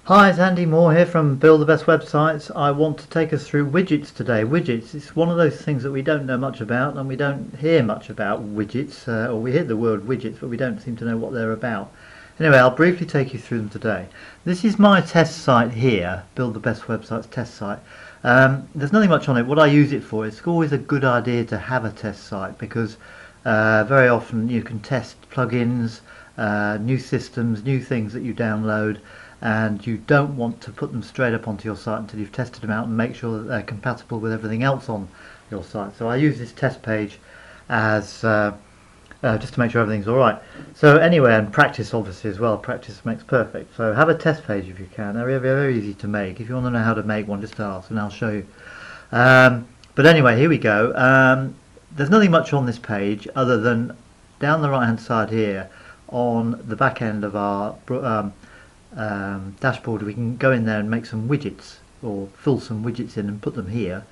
Hi, it's Andy Moore here from Build the Best Websites. I want to take us through widgets today. Widgets, it's one of those things that we don't know much about, and we don't hear much about widgets, or we hear the word widgets, but we don't seem to know what they're about. Anyway, I'll briefly take you through them today. This is my test site here, Build the Best Websites test site. There's nothing much on it. What I use it for, it's always a good idea to have a test site because very often you can test plugins, new systems, new things that you download, and you don't want to put them straight up onto your site until you've tested them out and make sure that they're compatible with everything else on your site. So I use this test page as just to make sure everything's alright. So anyway, and practice obviously as well. Practice makes perfect. So have a test page if you can. They're very easy to make. If you want to know how to make one, just ask and I'll show you. But anyway, here we go. There's nothing much on this page other than down the right hand side here on the back end of our dashboard, we can go in there and make some widgets or fill some widgets in and put them here.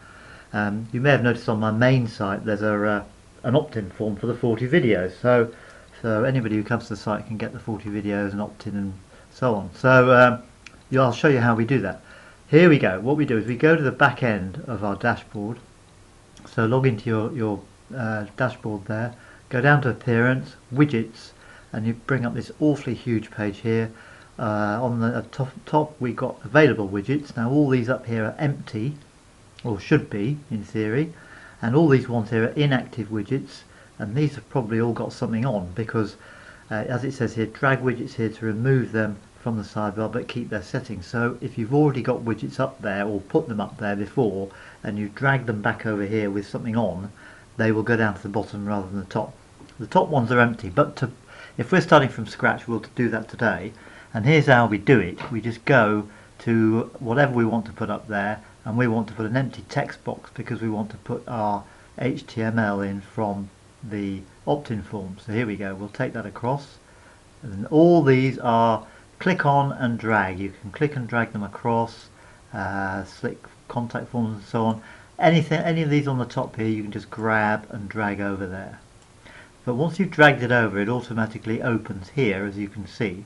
You may have noticed on my main site there's an opt-in form for the 40 videos, so anybody who comes to the site can get the 40 videos and opt in and so on. So I'll show you how we do that. Here we go. What we do is we go to the back end of our dashboard. So log into your dashboard there, go down to appearance, widgets, and you bring up this awfully huge page here. On the top we've got available widgets. Now all these up here are empty, or should be in theory, and all these ones here are inactive widgets, and these have probably all got something on because as it says here, drag widgets here to remove them from the sidebar but keep their settings. So if you've already got widgets up there or put them up there before and you drag them back over here with something on, they will go down to the bottom rather than the top. The top ones are empty, but if we're starting from scratch, we'll do that today. And here's how we do it. We just go to whatever we want to put up there, and we want to put an empty text box because we want to put our HTML in from the opt-in form. So here we go. We'll take that across, and all these are click on and drag. You can click and drag them across, slick contact forms and so on. Any of these on the top here, you can just grab and drag over there. But once you've dragged it over, it automatically opens here, as you can see.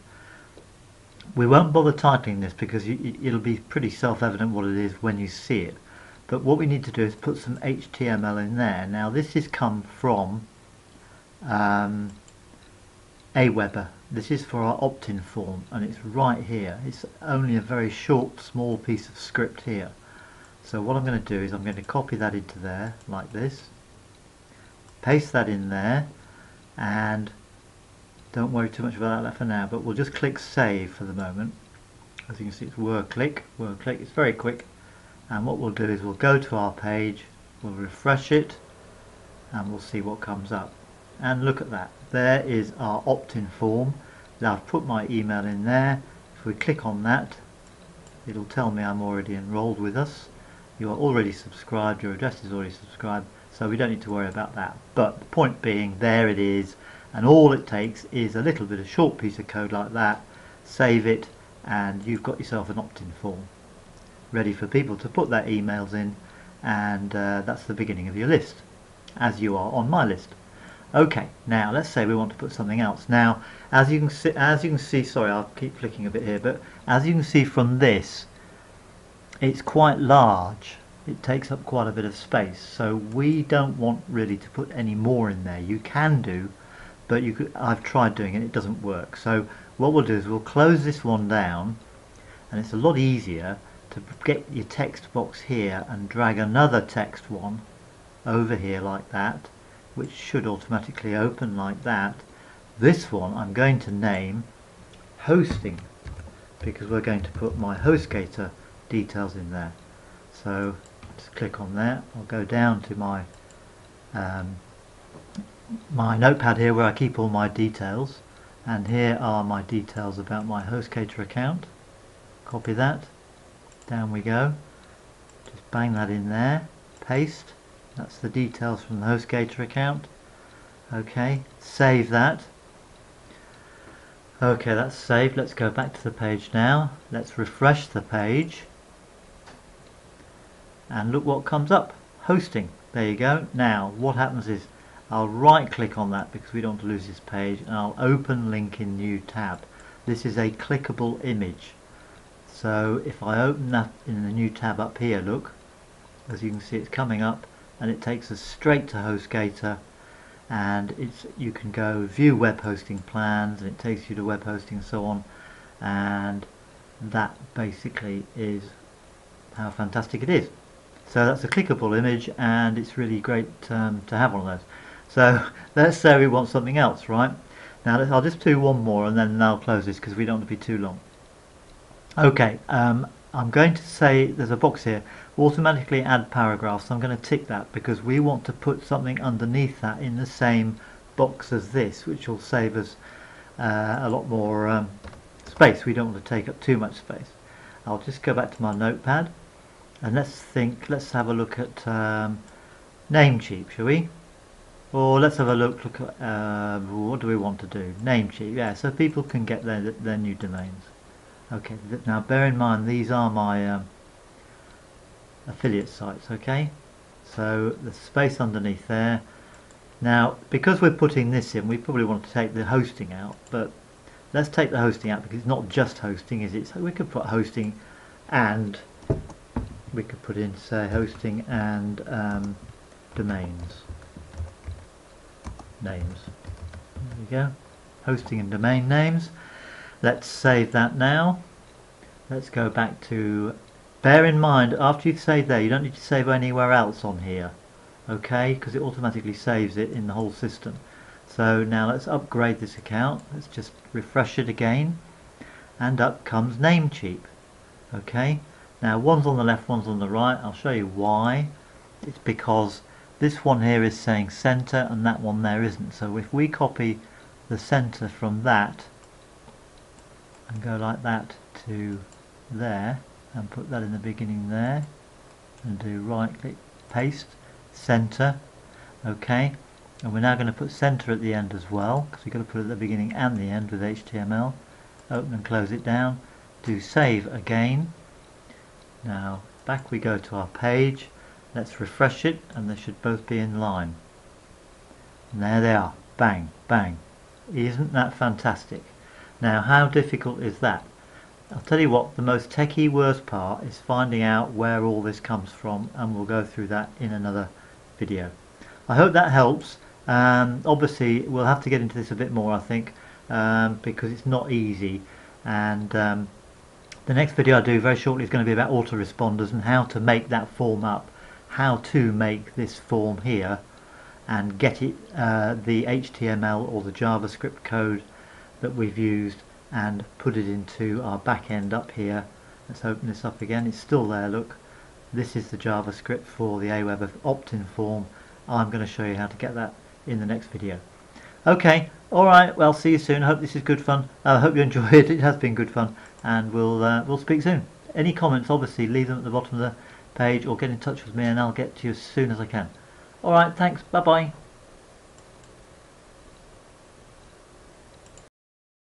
We won't bother titling this because it'll be pretty self-evident what it is when you see it. But what we need to do is put some HTML in there. Now this has come from Aweber. This is for our opt-in form, and it's right here. It's only a very short, small piece of script here. So what I'm going to do is I'm going to copy that into there like this, paste that in there, and don't worry too much about that for now, but we'll just click save for the moment. As you can see, it's word click, it's very quick. And what we'll do is we'll go to our page, we'll refresh it, and we'll see what comes up. And look at that, there is our opt-in form. Now I've put my email in there. If we click on that, it'll tell me I'm already enrolled with us. You are already subscribed, your address is already subscribed, so we don't need to worry about that. But the point being, there it is. And all it takes is a little bit of short piece of code like that, save it, and you've got yourself an opt-in form ready for people to put their emails in, and that's the beginning of your list, as you are on my list. Okay, now let's say we want to put something else. Now as you can see, sorry, I'll keep flicking a bit here, but as you can see from this, it's quite large. It takes up quite a bit of space, so we don't want really to put any more in there. You can do, but I've tried doing it, it doesn't work. So what we'll do is we'll close this one down, and it's a lot easier to get your text box here and drag another text one over here like that, which should automatically open like that. This one I'm going to name hosting because we're going to put my HostGator details in there. So just click on there. I'll go down to my my notepad here where I keep all my details, and here are my details about my HostGator account. Copy that, down we go, just bang that in there, paste, that's the details from the HostGator account. Okay, save that. Okay, that's saved. Let's go back to the page now, let's refresh the page, and look what comes up, hosting. There you go. Now what happens is I'll right click on that because we don't want to lose this page, and I'll open link in new tab. This is a clickable image. So if I open that in the new tab up here, look, as you can see it's coming up and it takes us straight to HostGator, and you can go view web hosting plans and it takes you to web hosting and so on, and that basically is how fantastic it is. So that's a clickable image and it's really great to have one of those. So let's say we want something else, right? Now I'll just do one more and then I'll close this because we don't want to be too long. Okay, I'm going to say there's a box here, automatically add paragraphs. I'm going to tick that because we want to put something underneath that in the same box as this, which will save us a lot more space. We don't want to take up too much space. I'll just go back to my notepad and let's have a look at Namecheap, shall we? Or let's have a look at what do we want to do? Namecheap, yeah, so people can get their new domains. Okay, now bear in mind these are my affiliate sites, okay? So the space underneath there. Now because we're putting this in, we probably want to take the hosting out, but let's take the hosting out because it's not just hosting, is it? So we could put hosting and we could put in, say, hosting and domains names. There we go, hosting and domain names. Let's save that now. Let's go back to, bear in mind after you've saved there you don't need to save anywhere else on here, okay, because it automatically saves it in the whole system. So now let's upgrade this account. Let's just refresh it again and up comes Namecheap. Okay, now one's on the left, one's on the right. I'll show you why. It's because this one here is saying center and that one there isn't. So if we copy the center from that and go like that to there and put that in the beginning there and do right click, paste, center, okay, and we're now going to put center at the end as well because we've got to put it at the beginning and the end with HTML. Open and close it down, do save again. Now back we go to our page, let's refresh it and they should both be in line, and there they are, bang bang. Isn't that fantastic? Now how difficult is that? I'll tell you what, the most techie worst part is finding out where all this comes from, and we'll go through that in another video. I hope that helps. Obviously we'll have to get into this a bit more, I think, because it's not easy, and the next video I do very shortly is going to be about autoresponders and how to make that form up, how to make this form here and get it the HTML or the JavaScript code that we've used and put it into our back end up here. Let's open this up again. It's still there, look. This is the JavaScript for the Aweber opt-in form. I'm going to show you how to get that in the next video. Okay, alright, well, see you soon. I hope this is good fun. I hope you enjoy it. It has been good fun, and we'll speak soon. Any comments, obviously, leave them at the bottom of the page or get in touch with me and I'll get to you as soon as I can. Alright, thanks. Bye-bye.